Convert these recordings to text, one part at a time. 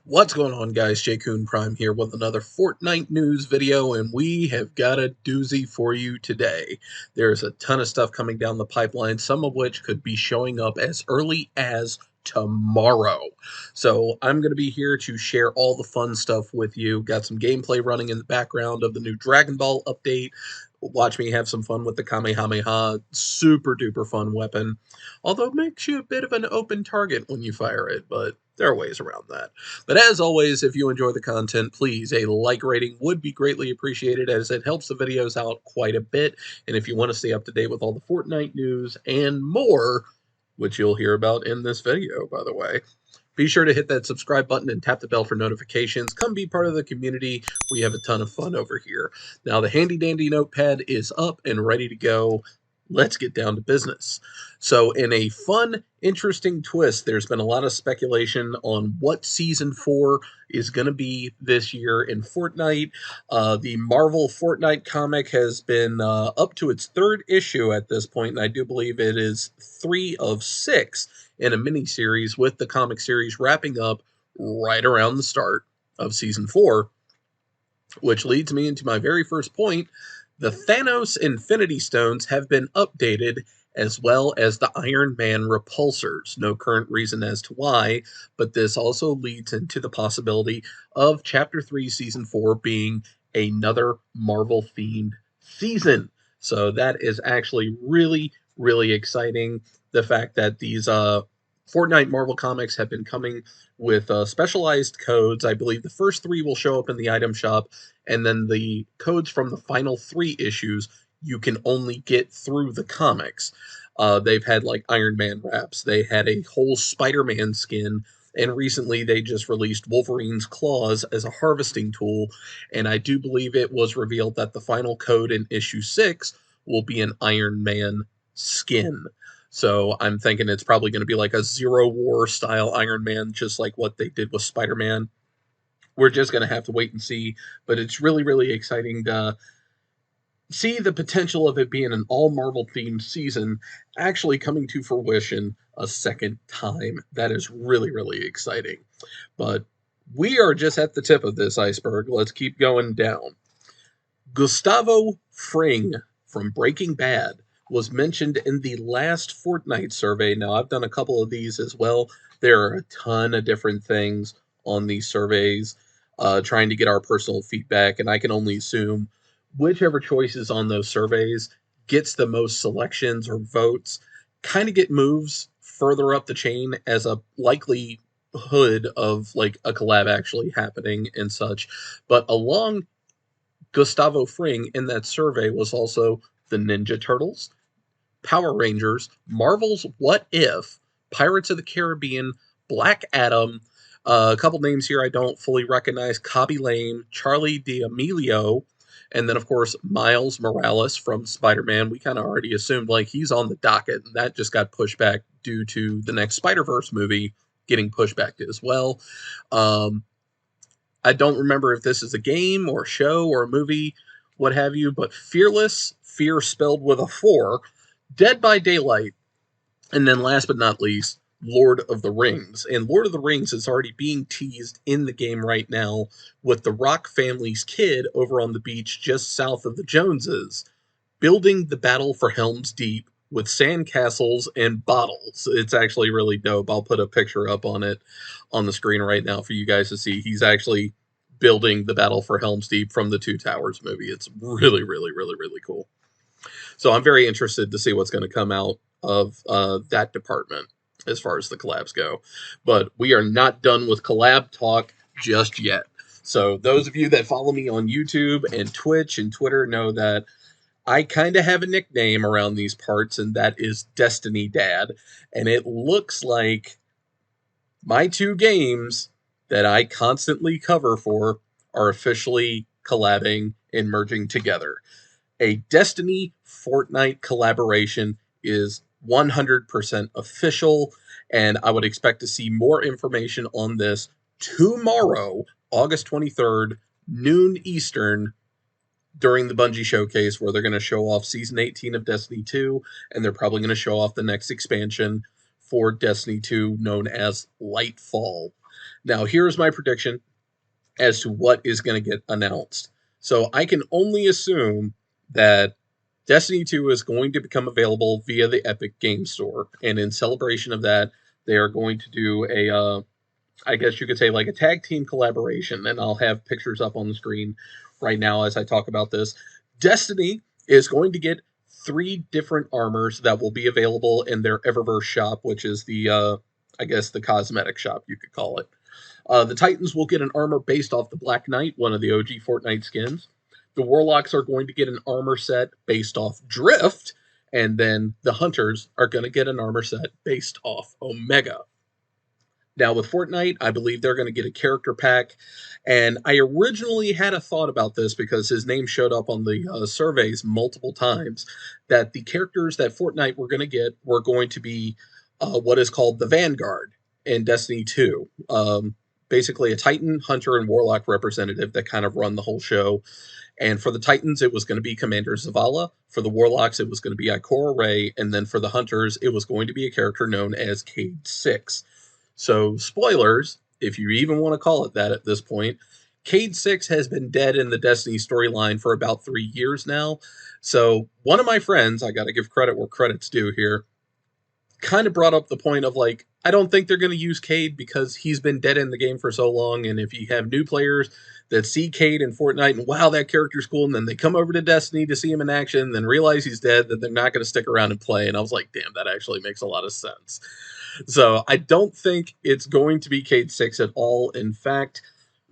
What's going on, guys? Jay Coon Prime here with another Fortnite news video, and we have got a doozy for you today. There's a ton of stuff coming down the pipeline, some of which could be showing up as early as tomorrow. So I'm going to be here to share all the fun stuff with you. Got some gameplay running in the background of the new Dragon Ball update. Watch me have some fun with the Kamehameha, super duper fun weapon. Although it makes you a bit of an open target when you fire it, but there are ways around that. But as always, if you enjoy the content, please, a like rating would be greatly appreciated as it helps the videos out quite a bit. And if you want to stay up to date with all the Fortnite news and more, which you'll hear about in this video, by the way, be sure to hit that subscribe button and tap the bell for notifications. Come be part of the community. We have a ton of fun over here. Now, the handy dandy notepad is up and ready to go. Let's get down to business. So in a fun, interesting twist, there's been a lot of speculation on what Season 4 is going to be this year in Fortnite. The Marvel Fortnite comic has been up to its third issue at this point, and I do believe it is 3 of 6 in a mini-series, with the comic series wrapping up right around the start of Season 4, which leads me into my very first point. The Thanos Infinity Stones have been updated, as well as the Iron Man repulsors. No current reason as to why, but this also leads into the possibility of Chapter 3 Season 4 being another Marvel-themed season. So that is actually really, really exciting. The fact that these Fortnite Marvel comics have been coming with specialized codes. I believe the first 3 will show up in the item shop, and then the codes from the final 3 issues you can only get through the comics. They've had like Iron Man wraps, they had a whole Spider-Man skin, and recently they just released Wolverine's claws as a harvesting tool, and I do believe it was revealed that the final code in issue 6 will be an Iron Man skin. So I'm thinking it's probably going to be like a Zero War style Iron Man, just like what they did with Spider-Man. We're just going to have to wait and see, but it's really, really exciting to see the potential of it being an all Marvel themed season actually coming to fruition a second time. That is really, really exciting. But we are just at the tip of this iceberg. Let's keep going down. Gustavo Fring from Breaking Bad was mentioned in the last Fortnite survey. Now, I've done a couple of these as well. There are a ton of different things on these surveys, trying to get our personal feedback, and I can only assume whichever choices on those surveys gets the most selections or votes kind of get moves further up the chain as a likelihood of like a collab actually happening and such. But along Gustavo Fring in that survey was also the Ninja Turtles, Power Rangers, Marvel's What If, Pirates of the Caribbean, Black Adam, a couple names here I don't fully recognize, Cobby Lame, Charlie D'Amelio, and then, of course, Miles Morales from Spider-Man. We kind of already assumed, like, he's on the docket, and that just got pushed back due to the next Spider-Verse movie getting pushed back as well. I don't remember if this is a game or a show or a movie, what have you, but Fearless, fear spelled with a 4, Dead by Daylight, and then last but not least, Lord of the Rings. And Lord of the Rings is already being teased in the game right now with the Rock family's kid over on the beach just south of the Joneses, building the battle for Helm's Deep with sandcastles and bottles. It's actually really dope. I'll put a picture up on it on the screen right now for you guys to see. He's actually building the battle for Helm's Deep from the Two Towers movie. It's really, really, really, really cool. So I'm very interested to see what's going to come out of that department as far as the collabs go. But we are not done with collab talk just yet. So those of you that follow me on YouTube and Twitch and Twitter know that I kind of have a nickname around these parts, and that is Destiny Dad. And it looks like my 2 games that I constantly cover for are officially collabing and merging together. A Destiny Fortnite collaboration is 100% official, and I would expect to see more information on this tomorrow, August 23rd, noon Eastern, during the Bungie Showcase, where they're going to show off Season 18 of Destiny 2, and they're probably going to show off the next expansion for Destiny 2, known as Lightfall. Now, here's my prediction as to what is going to get announced. So I can only assume that Destiny 2 is going to become available via the Epic Game Store, and in celebration of that, they are going to do I guess you could say like a tag team collaboration, and I'll have pictures up on the screen right now as I talk about this. Destiny is going to get 3 different armors that will be available in their Eververse shop, which is I guess the cosmetic shop, you could call it. The Titans will get an armor based off the Black Knight, one of the OG Fortnite skins. The Warlocks are going to get an armor set based off Drift, and then the Hunters are going to get an armor set based off Omega. Now, with Fortnite, I believe they're going to get a character pack, and I originally had a thought about this because his name showed up on the surveys multiple times, that the characters that Fortnite were going to get were going to be what is called the Vanguard in Destiny 2. Basically, a Titan, Hunter, and Warlock representative that kind of run the whole show. And for the Titans, it was going to be Commander Zavala. For the Warlocks, it was going to be Ikora Ray. And then for the Hunters, it was going to be a character known as Cade 6. So, spoilers, if you even want to call it that at this point, Cade 6 has been dead in the Destiny storyline for about 3 years now. So, one of my friends, I got to give credit where credit's due here, kind of brought up the point of like, I don't think they're going to use Cade because he's been dead in the game for so long. And if you have new players that see Cade in Fortnite and wow, that character's cool, and then they come over to Destiny to see him in action, and then realize he's dead, that they're not going to stick around and play. And I was like, damn, that actually makes a lot of sense. So I don't think it's going to be Cade 6 at all. In fact,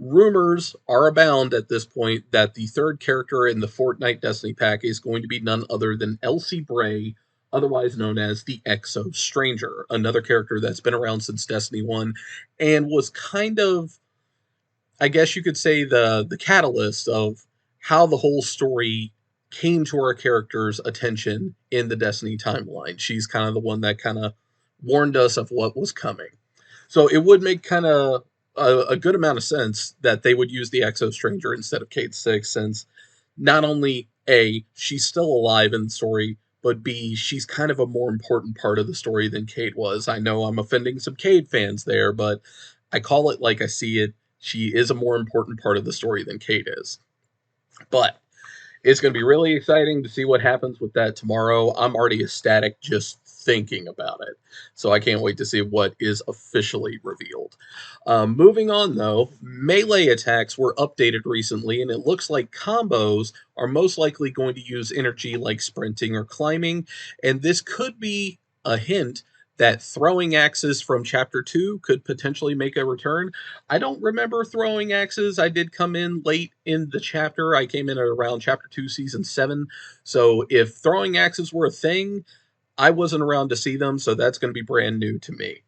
rumors are abound at this point that the third character in the Fortnite Destiny pack is going to be none other than Elsie Bray, otherwise known as the Exo Stranger, another character that's been around since Destiny 1 and was kind of, I guess you could say, the catalyst of how the whole story came to our character's attention in the Destiny timeline. She's kind of the one that kind of warned us of what was coming. So it would make kind of a good amount of sense that they would use the Exo Stranger instead of Cade 6, since not only A, she's still alive in the story, but B, she's kind of a more important part of the story than Cade was. I know I'm offending some Cade fans there, but I call it like I see it. She is a more important part of the story than Cade is. But it's going to be really exciting to see what happens with that tomorrow. I'm already ecstatic just thinking about it. So I can't wait to see what is officially revealed. Moving on, though, melee attacks were updated recently, and it looks like combos are most likely going to use energy like sprinting or climbing, and this could be a hint that throwing axes from Chapter 2 could potentially make a return. I don't remember throwing axes. I did come in late in the chapter. I came in at around Chapter 2, Season 7. So if throwing axes were a thing, I wasn't around to see them, so that's going to be brand new to me.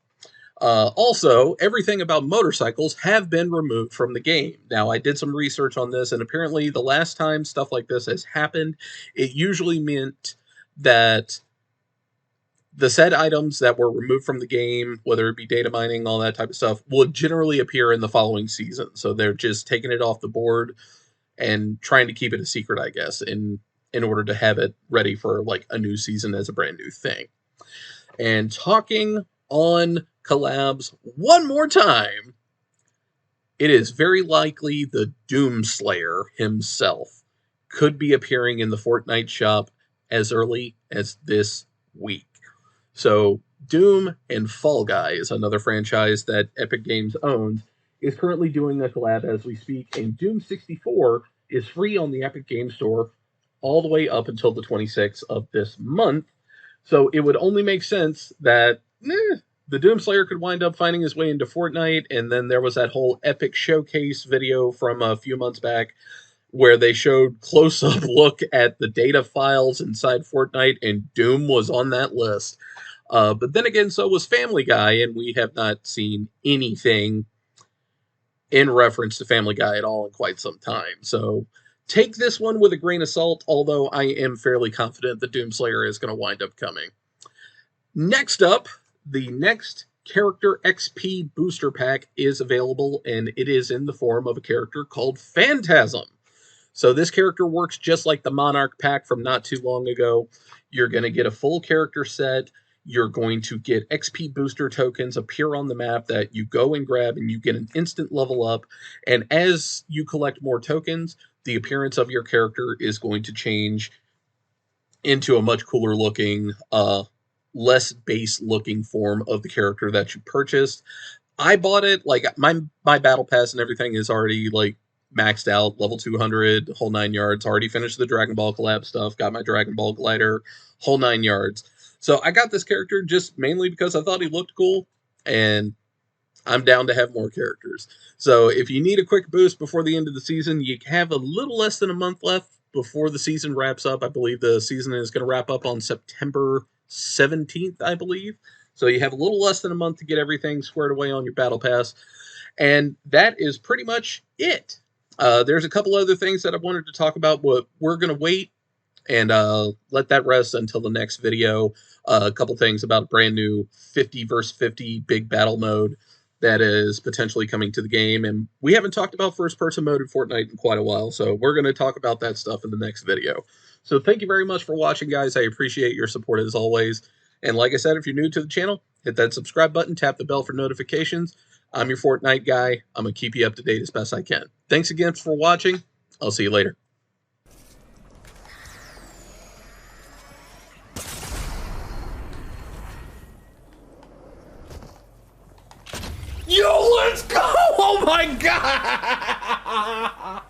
Also, everything about motorcycles have been removed from the game. Now, I did some research on this, and apparently the last time stuff like this has happened, it usually meant that the said items that were removed from the game, whether it be data mining, all that type of stuff, will generally appear in the following season. So they're just taking it off the board and trying to keep it a secret, I guess, in order to have it ready for like a new season as a brand new thing. And talking on collabs one more time, it is very likely the Doomslayer himself could be appearing in the Fortnite shop as early as this week. So Doom and Fall Guys, another franchise that Epic Games owns, is currently doing a collab as we speak, and Doom 64 is free on the Epic Games Store all the way up until the 26th of this month. So it would only make sense that the Doomslayer could wind up finding his way into Fortnite, and then there was that whole Epic showcase video from a few months back where they showed close-up look at the data files inside Fortnite, and Doom was on that list. But then again, so was Family Guy, and we have not seen anything in reference to Family Guy at all in quite some time. So take this one with a grain of salt, although I am fairly confident the Doomslayer is going to wind up coming. Next up, the next character XP booster pack is available, and it is in the form of a character called Phantasm. So this character works just like the Monarch pack from not too long ago. You're going to get a full character set. You're going to get XP booster tokens appear on the map that you go and grab, and you get an instant level up. And as you collect more tokens, the appearance of your character is going to change into a much cooler looking, less base looking form of the character that you purchased. I bought it, like, my battle pass and everything is already like maxed out, level 200, whole 9 yards. Already finished the Dragon Ball collab stuff, got my Dragon Ball glider, whole 9 yards. So I got this character just mainly because I thought he looked cool, and I'm down to have more characters. So if you need a quick boost before the end of the season, you have a little less than a month left before the season wraps up. I believe the season is going to wrap up on September 17th, I believe. So you have a little less than a month to get everything squared away on your battle pass. And that is pretty much it. There's a couple other things that I wanted to talk about, but we're going to wait and let that rest until the next video. A couple things about a brand new 50 versus 50 big battle mode that is potentially coming to the game. And we haven't talked about first-person mode in Fortnite in quite a while, so we're going to talk about that stuff in the next video. So thank you very much for watching, guys. I appreciate your support as always. And like I said, if you're new to the channel, hit that subscribe button, tap the bell for notifications. I'm your Fortnite guy. I'm going to keep you up to date as best I can. Thanks again for watching. I'll see you later. Yo, let's go! Oh my god!